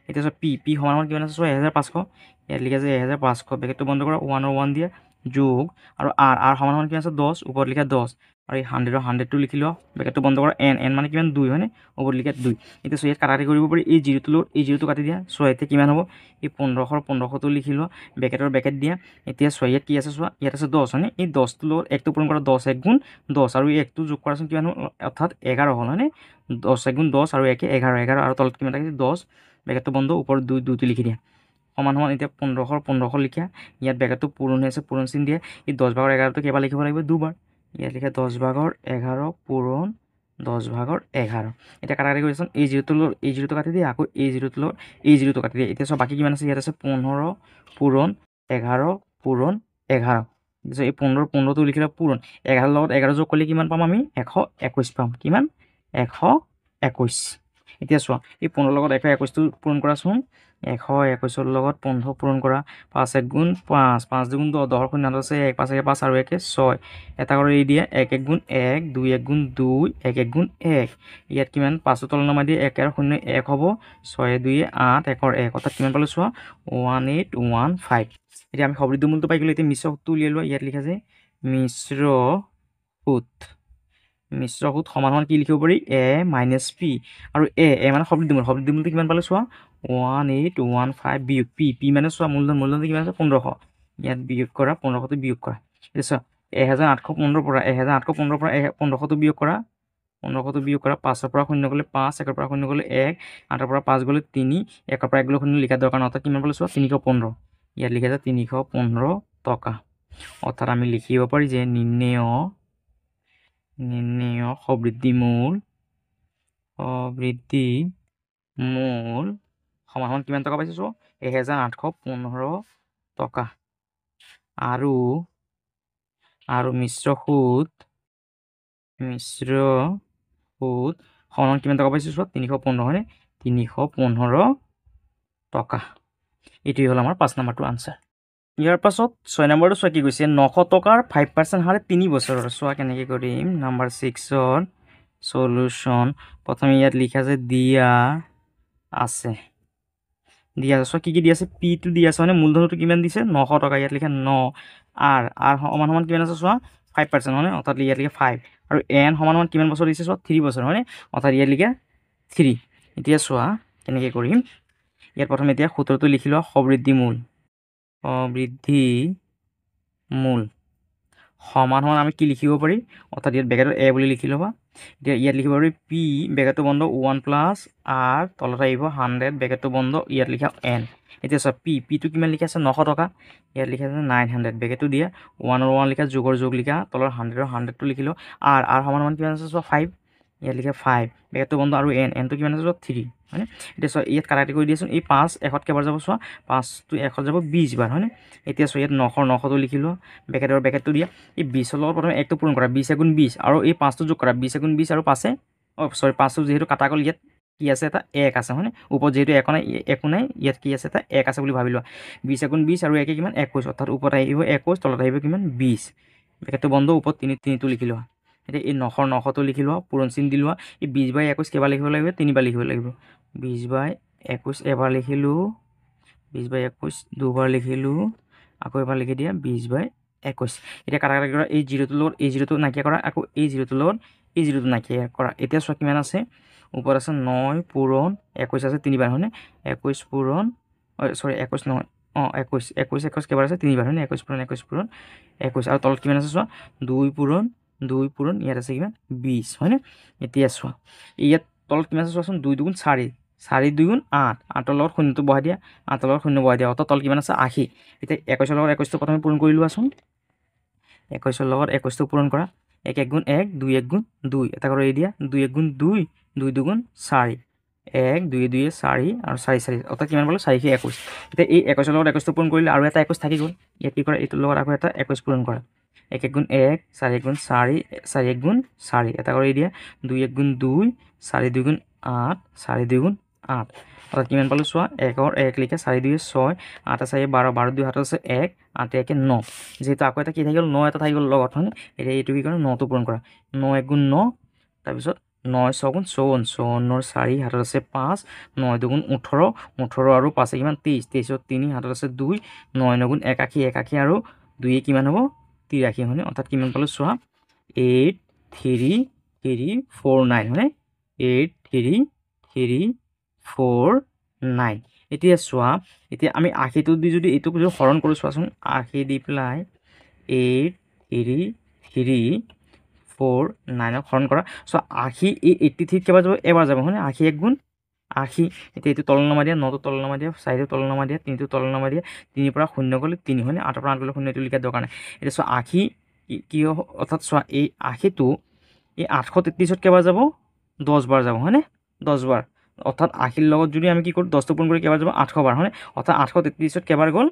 এতিয়া চোৱা পি সমান কিমান আছে চোৱা 1500 ইয়াত লিখা আছে 1500 ব্ৰেকেটটো বন্ধ কৰা 1 আৰু 1 দিয়া যোগ আৰু আৰ সমান কিমান আছে 10 ওপৰত লিখা 10 আৰু এই 100টো লিখি লোৱা ব্ৰেকেটটো বন্ধ কৰা এন মানে কিমান 2 হয়নে ওপৰত লিখা 2 এতিয়া চোৱা ইয়াত কাটাকাটি কৰিব পাৰি এই জিৰ'টো কাটি দিয়া চোৱা এতিয়া কিমান হ'ব এই 1500টো লিখি লোৱা ব্ৰেকেট দিয়া এতিয়া চোৱা ইয়াত কি আছে চোৱা ইয়াত আছে 10 হয়নে এই 10টো লগত 1টো পূৰণ কৰা 10 1 গুণ 10 আৰু এই 1টো যোগ কৰাচোন কিমান হ'ল অৰ্থাৎ 11 হ'ল হয়নে 10 1 গুণ 10 আৰু 1 11 আৰু তলত কিমান থাকিছে 10 ব্ৰেকেটটো বন্ধ ওপৰত 2টো লিখি দিয়া সমান এতিয়া 1500 লিখা ইয়াত ব্ৰেকেটটো পূৰণ হৈ আছে পূৰণ চিন দিয়ে এই 10/11টো কেইবাৰ লিখিব লাগিব দুবাৰ ইয়াত লিখা 10/11 পূৰণ 10/11 এতিয়া কাটাকাটি কৰিছোন এই জিৰ'টো কাটি দিয়ে আকৌ এই জিৰ'টো কাটি দিয়ে এতিয়া চোৱা বাকী কিমান আছে ইয়াত আছে 15 পূৰণ 11 পূৰণ 11 এই 15টো লিখিলে পূৰণ 11 লগত 11 যোগ কৰিলে কিমান পাম আমি 121 পাম কিমান 121 এতিয়া চোৱা এই 15 লগত 121টো পূৰণ কৰাচোন 121ৰ লগত 15 পূৰণ কৰা 5 1 গুণ 5 5 2 গুণ 10 10ৰ শূন্য আছে 1 5 1 5 আৰু 1 6 এটা কৰি এৰি দিয়ে 1 1 গুণ 1 2 1 গুণ 2 1 1 গুণ 1 ইয়াত কিমান 5ৰ তলত নমাই দিয়ে 1 আৰু 0 1 হ'ব 6 2 8 1ৰ 1 অৰ্থাৎ কিমান পালোঁ চোৱা 1815 এতিয়া আমি সবৃদ্ধি মূলটো পাই গ'লোঁ এতিয়া মিশ্ৰ সূত্ৰটো উলিয়াই লোৱা ইয়াত লিখা আছে মিশ্ৰ সূত সমান কি লিখিব পাৰি এ মাইনাছ পি আৰু এ মানে সবৃদ্ধি মূলটো কিমান পালোঁ চোৱা 1815 বিয়োগ পি মানে চোৱা মূলধনটো কিমান আছে 1500 ইয়াত বিয়োগ কৰা 1500টো বিয়োগ কৰা এতিয়া চোৱা 1815 পৰা 1500টো বিয়োগ কৰা 5ৰ পৰা 0 গ'লে 5 1ৰ পৰা 0 গ'লে 1 8ৰ পৰা 5 গ'লে 3 1ৰ পৰা 1 গ'লে 0 লিখা দৰকাৰ অৰ্থাৎ কিমান পালোঁ চোৱা 315 ইয়াত লিখা আছে 315 টকা অৰ্থাৎ আমি লিখিব পাৰি যে নিৰ্ণেয় সবৃদ্ধি মূল সমান কিমান টকা পাইছোঁ চোৱা 1815 টকা আৰু মিশ্ৰ সূত সমান কিমান টকা পাইছোঁ চোৱা 315 হয়নে 315 টকা এইটোৱে হ'ল আমাৰ 5 নম্বৰটো আনচাৰ ইয়াৰ পাছত 6 নম্বৰটো চোৱা কি কৈছে 900 টকাৰ 5% হাৰে 3 বছৰৰ চোৱা কেনেকৈ কৰিম নম্বৰ 6ৰ সলিউশন প্ৰথমে ইয়াত লিখা আছে দিয়া আছে চোৱা কি দি আছে পিটো দি আছে মানে মূলধনটো কিমান দিছে 900 টকা ইয়াত লিখা 9 আৰ সমান কিমান আছে চোৱা 5% হয়নে অৰ্থাৎ ইয়াত লিখা 5 আৰু এন সমান কিমান বছৰ দিছে চোৱা 3 বছৰ হয়নে অৰ্থাৎ ইয়াত লিখা 3 এতিয়া চোৱা কেনেকৈ কৰিম ইয়াত প্ৰথমে এতিয়া সূত্ৰটো লিখি লোৱা সবৃদ্ধি মূল বৃদ্ধি মূল সমান সমান আমি কি লিখিব পাৰি অৰ্থাৎ ইয়াত বেগেটত এ বুলি লিখি ল'বা এতিয়া ইয়াত লিখিব পাৰি পি বেগেটটো বন্ধ 1 প্লাছ আৰ তলত আহিব 100 বেগেটটো বন্ধ ইয়াত লিখা এন এতিয়া চোৱা পিটো কিমান লিখা আছে 900 টকা ইয়াত লিখা আছে 900 বেগেটটো দিয়া 1 আৰু 1 লিখা যোগৰ যোগ লিখা তলৰ 100 আৰু 100টো লিখি ল আৰ সমান সমান কিমান আছে চোৱা 5 ইয়াত লিখা 5 বেগেটটো বন্ধ আৰু এনটো কিমান আছে চোৱা 3 হয়নে এতিয়া চোৱা ইয়াত কাটাকাটি কৰি দিয়াচোন এই 5 1ত কেইবাৰ যাব চোৱা 5টো 1ত যাব 20 বাৰ হয়নে এতিয়া চোৱা ইয়াত 900টো লিখি লোৱা বেগেটটো দিয়া এই 20ৰ লগত প্ৰথমে 1টো পূৰণ কৰা 20 × 20 আৰু এই 5টো যোগ কৰা 20 × 20 আৰু 5 5টো যিহেতু কাটা গ'ল ইয়াত কি আছে এটা 1 আছে হয়নে ওপৰত যিহেতু একো নাই ইয়াত কি আছে এটা 1 আছে বুলি ভাবি লোৱা 20 × 20 আৰু 1 কিমান 21 অৰ্থাৎ ওপৰত আহিব 21 তলত আহিব কিমান 20 বেগেটটো বন্ধ ওপৰত 3টো লিখি লোৱা এতিয়া এই 900টো লিখি লোৱা পূৰণ চিন দি লোৱা এই 20/21 কেইবাৰ লিখিব লাগিব 3বাৰ লিখিব লাগিব 20/21 এবাৰ লিখিলোঁ 20/21 দুবাৰ লিখিলোঁ আকৌ এবাৰ লিখি দিয়া 20/21 এতিয়া কাটাকাটি কৰা এই 0টোৰ লগত এই 0টো নাইকিয়া কৰা আকৌ এই 0টোৰ লগত এই 0টো নাইকিয়া কৰা এতিয়া চোৱা কিমান আছে ওপৰত আছে 9 পূৰণ 21 আছে 3বাৰ হয়নে 21 পূৰণ 21 নহয় 21 কেইবাৰ আছে 3বাৰ হয়নে 21 পূৰণ 21 আৰু তলত কিমান আছে চোৱা 2 পূৰণ ইয়াত আছে কিমান 20 হয়নে এতিয়া চোৱা ইয়াত তলত কিমান আছে চোৱাচোন 2 2 4 4 2 8 8ৰ লগত শূন্যটো বহাই দিয়া 8ৰ লগত শূন্য বহাই দিয়া অৰ্থাৎ তল কিমান আছে 80 এতিয়া 21ৰ লগত 21টো প্ৰথমে পূৰণ কৰি লোৱাচোন 21ৰ লগত 21টো পূৰণ কৰা 1 1 × 1 2 1 × 2 এটা কৰি দিয়া 2 1 × 2 2 2 × 4 1 2 2 4 আৰু 4 4 অৰ্থাৎ কিমান পালোঁ 421 এতিয়া এই 21ৰ লগত 21টো পূৰণ কৰিলে আৰু এটা 21 থাকি গ'ল ইয়াত কি কৰা এইটোৰ লগত আকৌ এটা 21 পূৰণ কৰা 1 1 × 1 4 1 × 4 4 1 × 4 এটা কৰি দিয়া 2 1 × 2 4 2 × 8 4 2 × 8 অৰ্থাৎ কিমান পালোঁ চোৱা 1 1 লিখে 4 2 6 8 4 12 12 2 7 আছে 1 8 1 9 যিহেতু আকৌ এটা কি থাকি গ'ল 9 এটা থাকি গ'ল লগত হয়নে এতিয়া এইটো কি কৰা 9টো পূৰণ কৰা 9 1 × 9 তাৰপিছত 9 6 × 54 54 4 হাতত আছে 5 9 2 × 18 18 আৰু 5 কিমান 23 23ত 3 হাতত আছে 2 9 9 × 81 81 আৰু 2 কিমান হ'ব 83 হয়নে অৰ্থাৎ কিমান পালোঁ চোৱা 8 3 3 4 9 হয়নে 8 3 3 4 9 এতিয়া চোৱা এতিয়া আমি 80টো দি যদি এইটোক যদি হৰণ কৰোঁ চোৱাচোন 80 দি পেলাই 8 3 3 4 9ক হৰণ কৰা চ' 80 এই 83 কেইবাৰ যাব এবাৰ যাব হয়নে 80 1 × 80 এতিয়া এইটো তল নমা দিয়া 9টো তল নমা দিয়া 4টো তল নমা দিয়া 3টো তল নমা দিয়া 3ৰ পৰা 0 গ'লে 3 হয়নে 8ৰ পৰা 8 গ'লে 0 এইটো লিখাৰ দৰকাৰ নাই এতিয়া চোৱা 80 কি অৰ্থাৎ চোৱা এই 80টো এই 833ত কেইবাৰ যাব 10 বাৰ যাব হয়নে 10 বাৰ অৰ্থাৎ 80ৰ লগত যদি আমি কি কৰোঁ 10টো পূৰণ কৰি কেইবাৰ যাব 800 বাৰ হয়নে অৰ্থাৎ 833ত কেইবাৰ গ'ল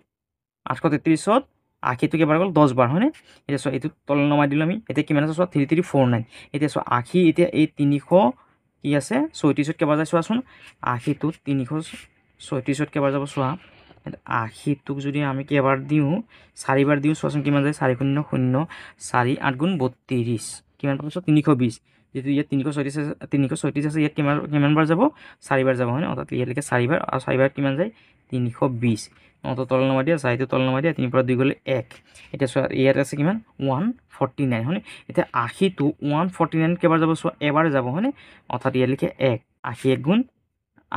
833ত 80টো কেইবাৰ গ'ল 10 বাৰ হয়নে এতিয়া চোৱা এইটো তল নমাই দিলোঁ আমি এতিয়া কিমান আছে চোৱা 3349 এতিয়া চোৱা 80 এতিয়া এই 300 কি আছে 34ত কেইবাৰ যায় চোৱাচোন 80টোত 336ত কেইবাৰ যাব চোৱা 80টোক যদি আমি কেইবাৰ দিওঁ 4বাৰ দিওঁ চোৱাচোন কিমান যায় 4 0 0 4 8 × 32 কিমান পাব চোৱা 320 যেহেতু ইয়াত 336 আছে ইয়াত কিমানবাৰ যাব 4বাৰ যাব হয়নে অৰ্থাৎ ইয়াত লিখে 4বাৰ আৰু 4বাৰ কিমান যায় 320 9টো তল নমাই দিয়া 4টো তল নমাই দিয়া 3 পৰা 2 গ'লে 1 এতিয়া চোৱা ইয়াত আছে কিমান 149 হয়নে এতিয়া 80টো 149 কেইবাৰ যাব চোৱা এবাৰ যাব হয়নে অৰ্থাৎ ইয়াত লিখে 1 80 1 ×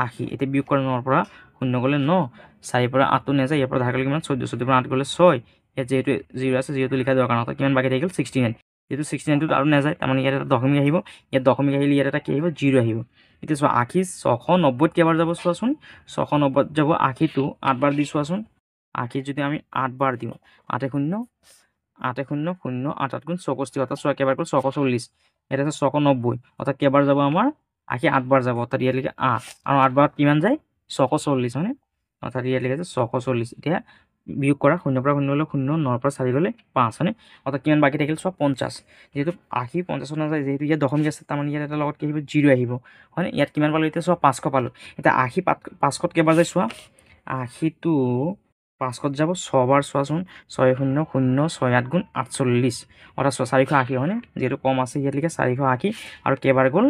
80 এতিয়া বিয়োগ কৰা 9ৰ পৰা 0 গ'লে 9 4 পৰা 8টো নাযায় ইয়াৰ পৰা ধাৰ গ'লে কিমান 14 14 পৰা 8 গ'লে 6 ইয়াত যিহেতু 0 আছে 0টো লিখা দৰকাৰ নহয় কিমান বাকী থাকি গ'ল 69 যেহেতু 69টোত আৰু নাযায় তাৰমানে ইয়াত এটা দশমিক আহিব ইয়াত দশমিক আহিলে ইয়াত এটা কি আহিব 0 আহিব এতিয়া চোৱা 80 690 কেইবাৰ যাব চোৱাচোন 690 যাব 80টো 8 বাৰ দি চোৱাচোন 80 যদি আমি 8 বাৰ দিওঁ 8 0 8 0 0 8 8 × 64 অৰ্থাৎ চোৱা কেইবাৰ গ'ল 640 ইয়াত আছে 690 অৰ্থাৎ কেইবাৰ যাব আমাৰ 80 8 বাৰ যাব অৰ্থাৎ ইয়াত লিখে 8 আৰু 8 বাৰত কিমান যায় 640 হয়নে অৰ্থাৎ ইয়াত লিখে 640 এতিয়া বিয়োগ কৰা 0 পৰা 0 গ'লে 0 9 পৰা 4 গ'লে 5 হয়নে অৰ্থাৎ কিমান বাকী থাকিল চোৱা 50 যেহেতু 80 50 নাযায় যেহেতু ইয়াত দশমিক আছে তাৰমানে ইয়াত এটা লগত কি আহিব 0 আহিব হয়নে ইয়াত কিমান পালোঁ এতিয়া চোৱা 500 পালোঁ এতিয়া 80 500ত কেইবাৰ যায় চোৱা 80টো 500ত যাব 6 বাৰ চোৱাচোন 6 0 0 6 8 × 48 অৰ্থাৎ 480 হয়নে যিহেতু কম আছে ইয়াত লিখে 480 আৰু কেইবাৰ গ'ল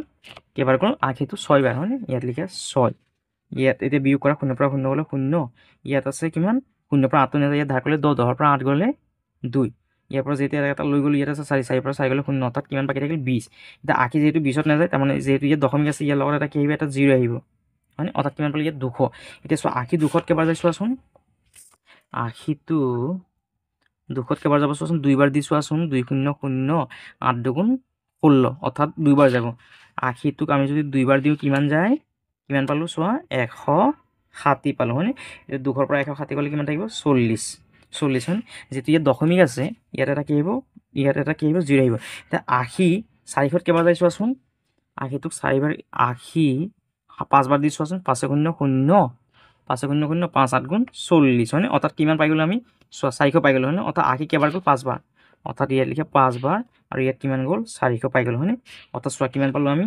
80টো 6 বাৰ হয়নে ইয়াত লিখে 6 ইয়াত এতিয়া বিয়োগ কৰা 0 পৰা 0 গ'লে 0 ইয়াত আছে কিমান 0 পৰা 8টো নাযায় ইয়াত ধাৰ কৰিলে 10 10ৰ পৰা 8 গ'লে 2 ইয়াৰ পৰা যেতিয়া এটা লৈ গ'লো ইয়াত আছে 4 পৰা 4 গ'লে 0 অৰ্থাৎ কিমান বাকী থাকিল 20 এতিয়া 80 যিহেতু 20ত নাযায় তাৰমানে যিহেতু ইয়াত দশমিক আছে ইয়াৰ লগত এটা কি আহিব এটা 0 আহিব হয়নে অৰ্থাৎ কিমান পালোঁ ইয়াত 200 এতিয়া চোৱা 80 200ত কেইবাৰ যায় চোৱাচোন 80টো 200ত কেইবাৰ যাব চোৱাচোন, 2বাৰ দি চোৱাচোন, 2 0 0 8 দুগুণ 16, অৰ্থাৎ 2বাৰ যাব। 80টোক আমি যদি 2বাৰ দিওঁ কিমান যায়, কিমান পালোঁ চোৱা, 160 পালোঁ হয়নে। এতিয়া 200ৰ পৰা 160 গ'লে কিমান থাকিব, 40 হয়নে। যিটো ইয়াত দশমিক আছে, ইয়াত এটা কি আহিব, ইয়াত এটা কি আহিব, 0 আহিব। এতিয়া 80 400ত কেইবাৰ যায় চোৱাচোন, 80টোক 4বাৰ, 80 5বাৰ দি চোৱাচোন, 5 0 0 5 0 0 5 8 গুণ 40 হয়নে। অৰ্থাৎ কিমান পাই গ'লোঁ আমি, 400 পাই গ'লোঁ হয়নে। অৰ্থাৎ 80 কেইবাৰ গ'ল, 5বাৰ, অৰ্থাৎ ইয়াত লিখে 5বাৰ, আৰু ইয়াত কিমান গ'ল, 400 পাই গ'লোঁ হয়নে। অৰ্থাৎ চোৱা কিমান পালোঁ আমি,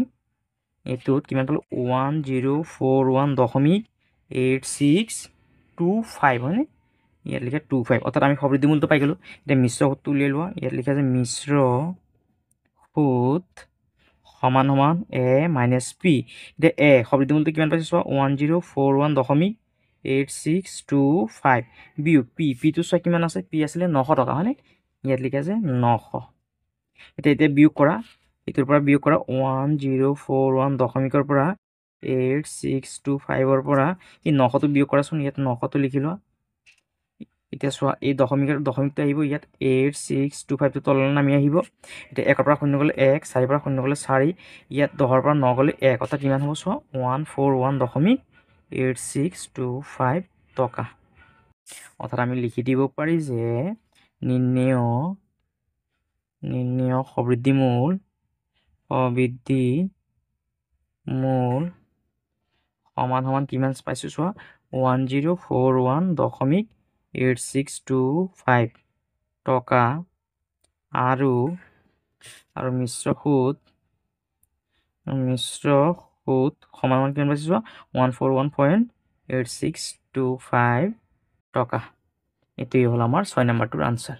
এইটোত কিমান পালোঁ, 1041.8625 হয়নে। ইয়াত লিখে 25, অৰ্থাৎ আমি সবৃদ্ধি মূলটো পাই গ'লোঁ। এতিয়া মিশ্ৰ সুতটো উলিয়াই লোৱা, ইয়াত লিখে যে মিশ্ৰ সুত সমান সমান a মাইনাছ পি। এতিয়া এ সবৃদ্ধি মূলটো কিমান পাইছোঁ চোৱা, 1041.8625 বিয়োগ পিটো চোৱা কিমান আছে, পি আছিলে 900 টকা হয়নে। ইয়াত লিখে যে 900। এতিয়া বিয়োগ কৰা, এইটোৰ পৰা বিয়োগ কৰা, 1041 পৰা 8625 পৰা এই 900টো বিয়োগ কৰাচোন, ইয়াত 900টো লিখি লোৱা। এতিয়া চোৱা এই দশমিকটো আহিব ইয়াত, 8625টো তললৈ নামি আহিব। এতিয়া 1ৰ পৰা 0 গ'লে 1, 4ৰ পৰা 0 গ'লে 4, ইয়াত 10ৰ পৰা 9 গ'লে 1, অৰ্থাৎ কিমান হ'ব চোৱা, 141.8625 টকা। অৰ্থাৎ আমি লিখি দিব পাৰি যে নিৰ্ণেয় সবৃদ্ধি মূল সমান সমান কিমান পাইছোঁ চোৱা, 1041.8625 টকা, আৰু মিশ্ৰ সুত সমান সমান কিমান পাইছোঁ চোৱা, 141.8625 টকা। এটাই হ'ল আমাৰ 6 নম্বৰটোৰ আনসাৰ।